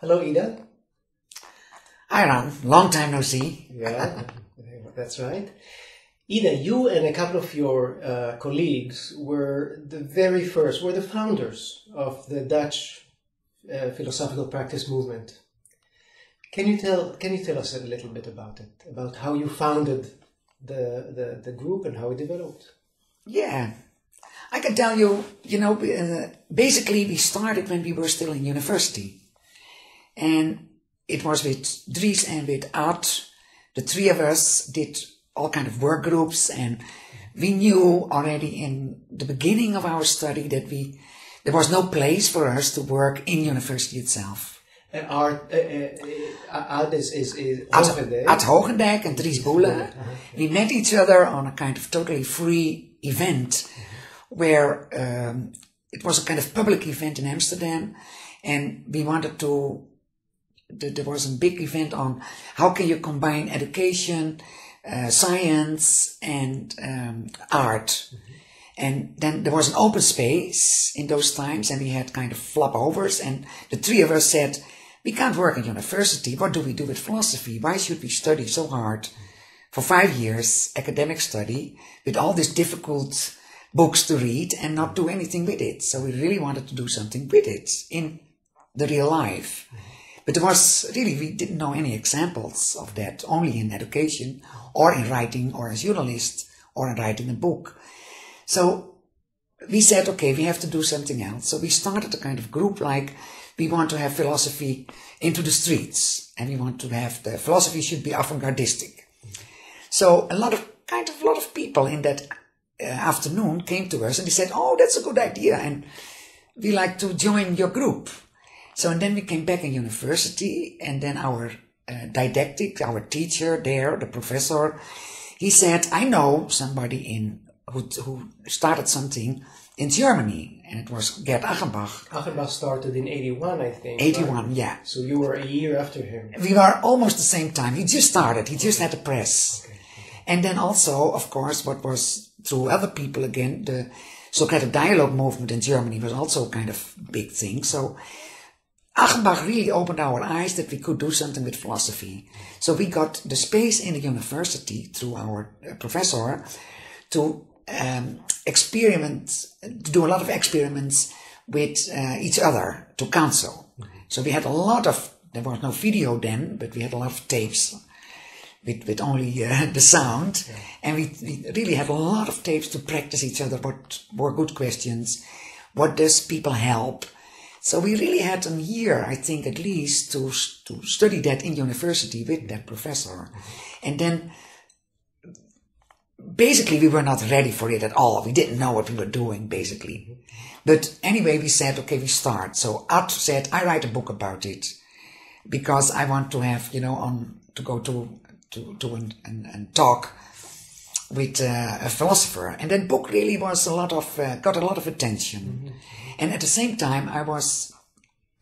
Hello, Ida. Hi, Ron. Long time no see. Yeah, that's right. Ida, you and a couple of your colleagues were the founders of the Dutch philosophical practice movement. Can you tell us a little bit about it, about how you founded the group and how it developed? Yeah, I can tell you, basically we started when we were still in university. And it was with Dries and with Art. The three of us did all kind of work groups, and we knew already in the beginning of our study that there was no place for us to work in university itself. And Art is Hogendijk. At Hogendijk and Dries Boele. We met each other on a kind of totally free event where it was a kind of public event in Amsterdam, and we wanted to. There was a big event on how can you combine education, science, and art. And then there was an open space in those times, and we had kind of flop overs, and the three of us said, we can't work in university. What do we do with philosophy? Why should we study so hard for 5 years, academic study, with all these difficult books to read and not do anything with it? So we really wanted to do something with it in the real life. But there was really, we didn't know any examples of that, only in education or in writing or as journalist or in writing a book. So we said, okay, we have to do something else. So we started a kind of group like we want to have philosophy into the streets, and we want to have the philosophy should be avant-gardistic. So a lot of people in that afternoon came to us and they said, oh, that's a good idea, and we like to join your group. So and then we came back in university, and then our didactic, our teacher there, the professor, he said, I know somebody who started something in Germany, and it was Gerd Achenbach. Achenbach started in 81, I think. 81, right? Yeah. So you were a year after him. We were almost the same time. He just started. He just had a press. Okay. And then also, of course, what was through other people again, the Socratic dialogue movement in Germany was also a kind of big thing. So Achenbach really opened our eyes that we could do something with philosophy. So we got the space in the university through our professor to do a lot of experiments with each other to counsel. So we had there was no video then, but we had a lot of tapes with only the sound. Yeah. And we really had a lot of tapes to practice each other, what were good questions, what does people help. So we really had a year, I think at least, to study that in university with that professor. And then basically, we were not ready for it at all. We didn't know what we were doing, basically. But anyway, we said, okay, we start. So Art said, I write a book about it because I want to have, to go to and talk with a philosopher. And that book really was got a lot of attention. Mm-hmm. And at the same time, I was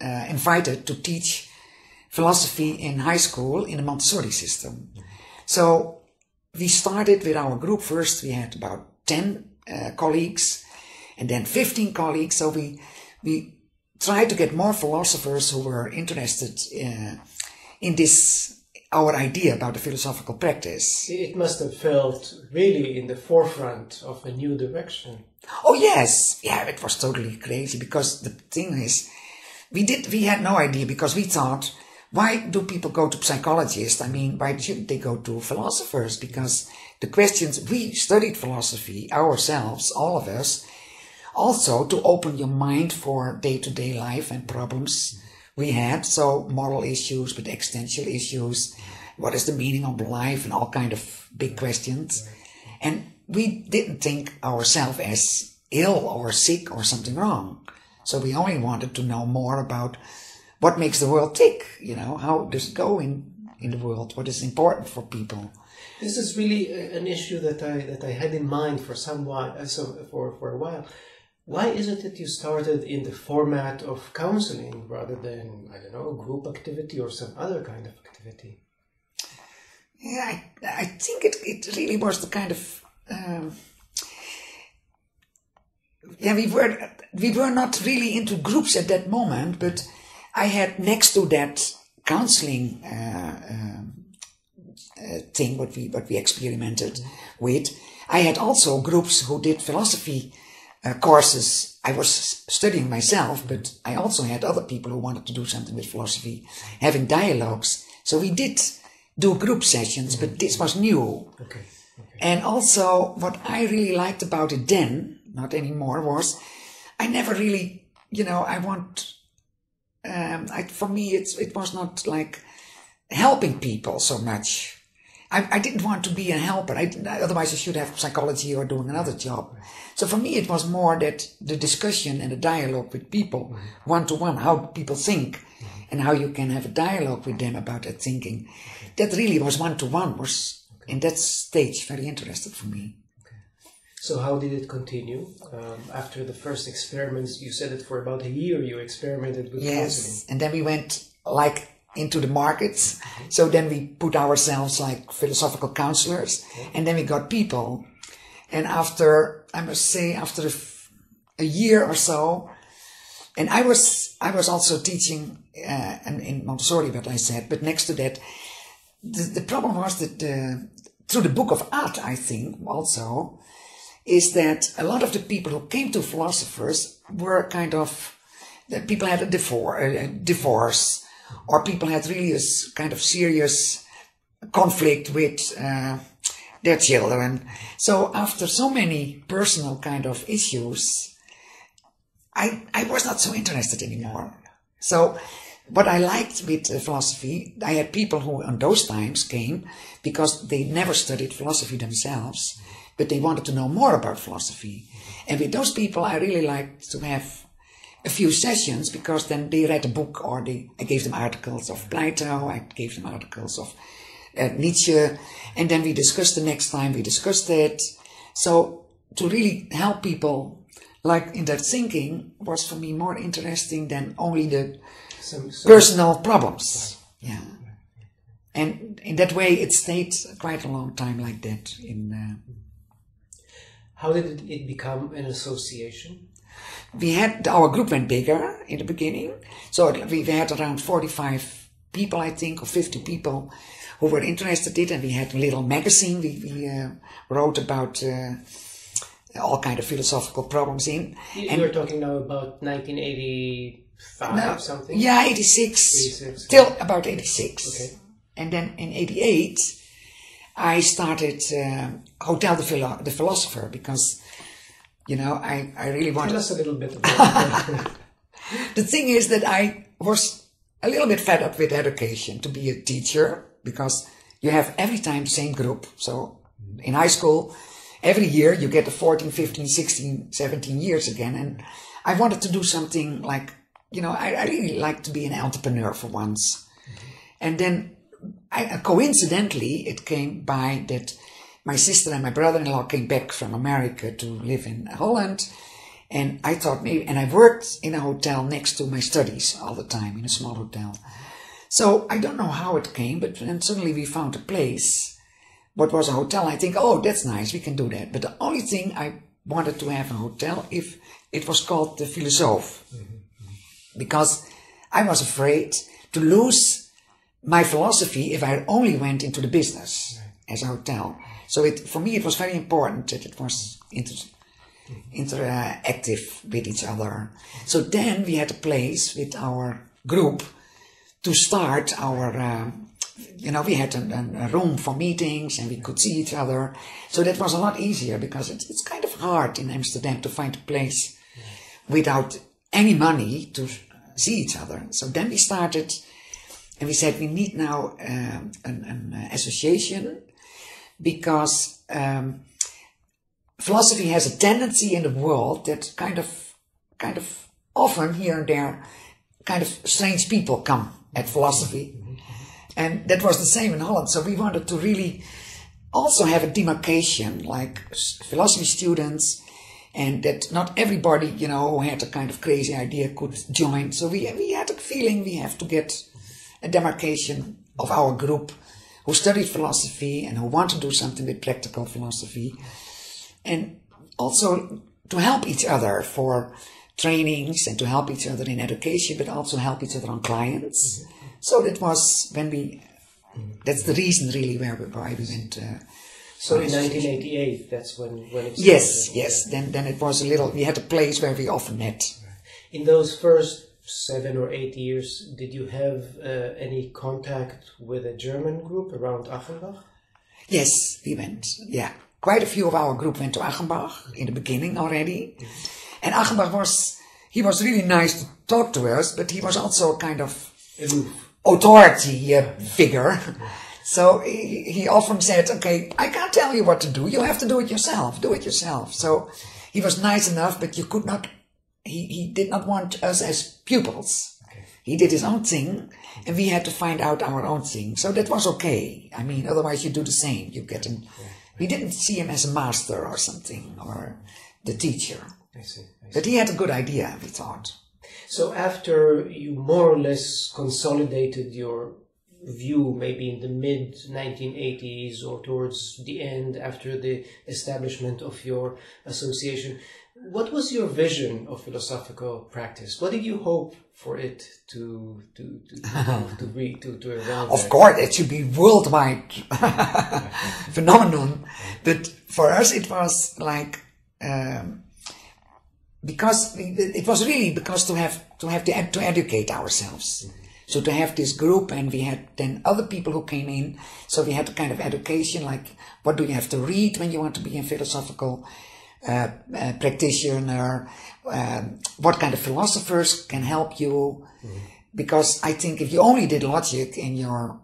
invited to teach philosophy in high school in the Montessori system. Mm-hmm. So we started with our group. First, we had about 10 colleagues, and then 15 colleagues. So we tried to get more philosophers who were interested in this, our idea about the philosophical practice. It must have felt really in the forefront of a new direction. Oh yes, yeah, it was totally crazy, because the thing is, we had no idea, because we thought, why do people go to psychologists? I mean, why shouldn't they go to philosophers? Because the questions, we studied philosophy ourselves, all of us, also to open your mind for day-to-day life and problems we had. So moral issues, but existential issues, what is the meaning of life, and all kind of big questions. And we didn't think ourselves as ill or sick or something wrong. So we only wanted to know more about what makes the world tick, how does it go in the world, what is important for people. This is really an issue that I had in mind for for a while. Why is it that you started in the format of counseling rather than, I don't know, group activity or some other kind of activity? Yeah, I think it really was the kind of we were not really into groups at that moment, but I had next to that counseling thing, what we experimented with, I had also groups who did philosophy courses. I was studying myself, but I also had other people who wanted to do something with philosophy, having dialogues. So we did do group sessions, but this was new. Okay. And also what I really liked about it then, not anymore, was I never really, for me it was not like helping people so much. I didn't want to be a helper. Otherwise I should have psychology or doing another job. So for me it was more that the discussion and the dialogue with people, one-to-one, how people think, and how you can have a dialogue with them about their thinking. That really was one-to-one, was in that stage very interesting for me. So how did it continue? After the first experiments, you said that for about a year you experimented with counseling. And then we went into the markets. So then we put ourselves like philosophical counselors, and then we got people. And after, I must say, after a year or so, and I was also teaching in Montessori, what I said, but next to that, the problem was that through the book of art, I think also, is that a lot of the people who came to philosophers were people had a divorce, or people had really a kind of serious conflict with their children. So after so many personal kind of issues, I was not so interested anymore. So what I liked with philosophy, I had people who on those times came because they never studied philosophy themselves, but they wanted to know more about philosophy. And with those people, I really liked to have a few sessions, because then they read a book, or I gave them articles of Plato, I gave them articles of Nietzsche, and then we discussed the next time, we discussed it. So to really help people like in their thinking was for me more interesting than only the personal problems. Yeah. And in that way it stayed quite a long time like that. How did it become an association? Our group went bigger in the beginning. So we had around 45 people, I think, or 50 people who were interested in it. And we had a little magazine. We wrote about all kind of philosophical problems in. You were talking now about 1985 something? Yeah, 86. Till about 86. Okay. And then in 88, I started Hotel the Philosopher, because I really wanted... Tell us a little bit about it. The thing is that I was a little bit fed up with education, to be a teacher, because you have every time the same group. So in high school, every year you get the 14, 15, 16, 17 years again. And I wanted to do something like, I really like to be an entrepreneur for once. And then coincidentally, it came by that my sister and my brother-in-law came back from America to live in Holland. And I thought maybe, and I worked in a hotel next to my studies all the time, in a small hotel. So I don't know how it came, but then suddenly we found a place, what was a hotel. I think, oh, that's nice, we can do that. But the only thing I wanted to have a hotel if it was called the Philosophe. Because I was afraid to lose my philosophy if I only went into the business as a hotel. So for me it was very important that it was interactive with each other. So then we had a place with our group to start our, we had a room for meetings and we could see each other. So that was a lot easier, because it's kind of hard in Amsterdam to find a place without any money to see each other. So then we started, and we said we need now an association, because philosophy has a tendency in the world that kind of often here and there kind of strange people come at philosophy. And that was the same in Holland. So we wanted to really also have a demarcation, like philosophy students, and that not everybody, who had a kind of crazy idea could join. So we had a feeling we have to get a demarcation of our group who studied philosophy and who want to do something with practical philosophy. And also to help each other trainings and to help each other in education, but also help each other on clients. So that was when we, that's the reason really why we went. So in 1988, that's when it started. Yes. Then it was a little, we had a place where we often met. In those first 7 or 8 years, did you have any contact with a German group around Achenbach? Yes, we went, yeah. Quite a few of our group went to Achenbach in the beginning already. And Achenbach was really nice to talk to us, but he was also a kind of authority figure. So he often said, okay, I can't tell you what to do. You have to do it yourself. So he was nice enough, but you could not, he did not want us as pupils. Okay. He did his own thing, and we had to find out our own thing. So that was okay. I mean, otherwise you do the same. You get him. Yeah. We didn't see him as a master or something, or the teacher. I see. But he had a good idea, we thought. So after you more or less consolidated your view, maybe in the mid-1980s or towards the end, after the establishment of your association, what was your vision of philosophical practice? What did you hope for it to evolve? Of course, it should be worldwide phenomenon. But for us, it was like because it was really because to educate ourselves. So to have this group, and we had then other people who came in. So we had a kind of education, like what do you have to read when you want to be a philosophical practitioner, what kind of philosophers can help you, because I think if you only did logic in your,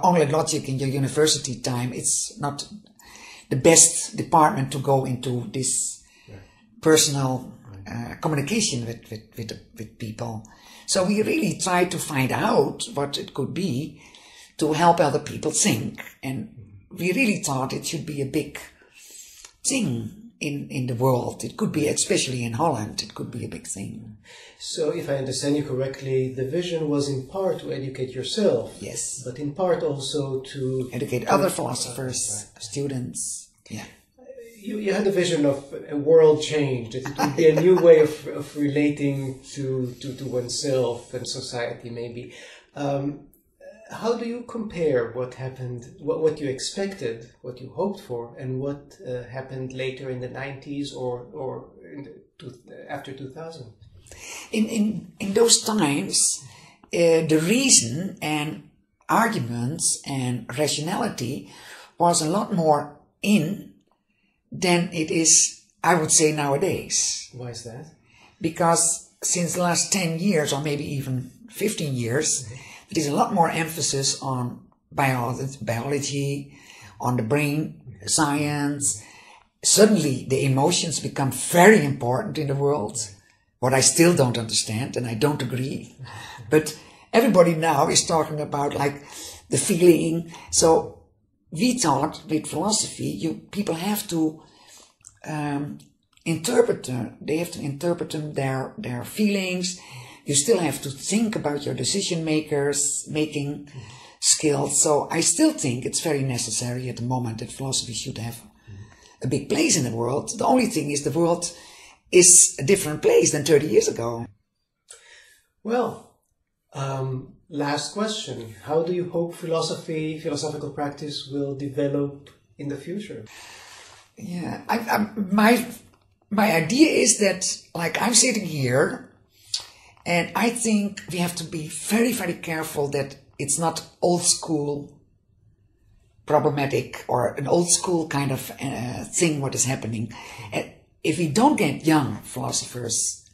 only logic in your university time, it's not the best department to go into this personal communication with people. So we really tried to find out what it could be to help other people think, and we really thought it should be a big thing in the world. It could be, especially in Holland, it could be a big thing. So if I understand you correctly, the vision was in part to educate yourself. Yes. But in part also to educate other philosophers, students. Yeah. You had a vision of a world change, that it would be a new way of relating to oneself and society, maybe. How do you compare what happened, what you expected, what you hoped for, and what happened later in the 90s or after 2000? In those times, the reason and arguments and rationality was a lot more in than it is, I would say, nowadays. Why is that? Because since the last 10 years, or maybe even 15 years, there is a lot more emphasis on biology, on the brain science. Suddenly, the emotions become very important in the world, what I still don't understand, and I don't agree. But everybody now is talking about, like, the feeling. So we thought with philosophy, people have to interpret their feelings. You still have to think about your decision making skills. So I still think it's very necessary at the moment that philosophy should have a big place in the world. The only thing is the world is a different place than 30 years ago. Well, last question. How do you hope philosophical practice will develop in the future? Yeah, my idea is that, like, I'm sitting here, and I think we have to be very, very careful that it's not old school problematic or an old school kind of thing what is happening. And if we don't get young philosophers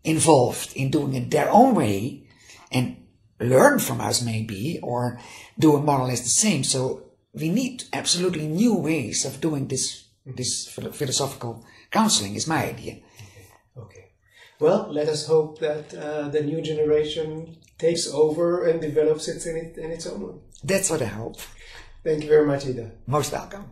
involved in doing it their own way and learn from us maybe, or do more or less the same. So we need absolutely new ways of doing this philosophical counseling, is my idea. Okay. Well, let us hope that the new generation takes over and develops it in its own way. That's what I hope. Thank you very much, Ida. Most welcome.